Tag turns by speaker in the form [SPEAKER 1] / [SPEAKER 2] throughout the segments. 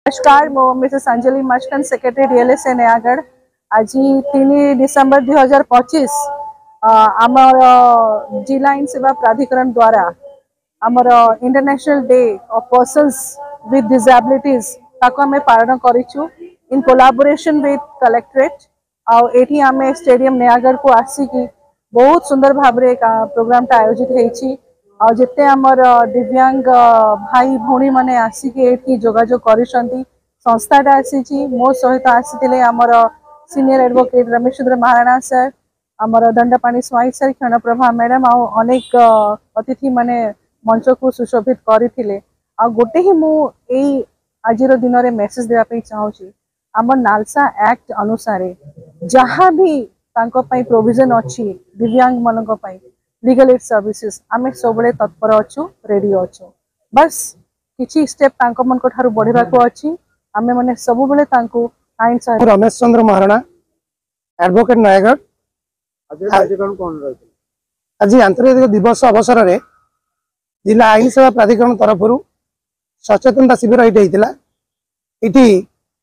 [SPEAKER 1] नमस्कार मो Mrs Anjali Machkan secretary DLSA Nayagarh आज 3 डिसेंबर 2025 आमर जिला आईन सेवा प्राधिकरण द्वारा आमर international day of persons with disabilities ताको हमें पालन करिछु इन कोलैबोरेशन विथ कलेक्टरेट एठी हमें स्टेडियम नयागढ़ को आसिकी बहुत सुंदर भाव रे प्रोग्राम टा आयोजित हेछि और जिते आमर दिव्यांग भाई भौणी माने आसिके एठी जोगाजोग करिसंती संस्थाटा आसी मो सहित आसीथिले आमर senior advocate Ramesh Chandra Maharana sir आमर दंडपाणी स्वाई सर क्षणप्रभा मैडम आ अनेक अतिथि माने मंच को सुशोभित करथिले आ गोटे ही मु एई आजिर दिन रे मेसेज देवा पे चाहूची आमर नालसा एक्ट अनुसार जहाँ भी तांको पई प्रोविजन अछि दिव्यांग मानक पई लीगल एड सर्विसेस आमे सबले तत्पर अच्छु रेडी अच्छु बस किछि स्टेप तांको मन को थारु बढ़िबा को अछि आमे माने सब बेले तांको आइन सह
[SPEAKER 2] रमेश चंद्र महाराणा एडवोकेट नयागढ़ आज आंतरिक दिवस अवसर में जिला आईन सेवा प्राधिकरण तरफ सचेतनता शिविर ये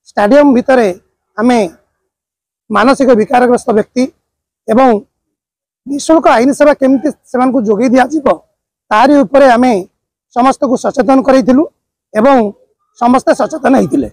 [SPEAKER 2] स्टाडियम भितर आमे मानसिक विकारग्रस्त व्यक्ति एवं निःशुल्क आईन सेवा केमती से जोगे दिज्व तारी उपरे आमे समस्त को सचेतन करूँ एवं समस्ते सचेतन होते।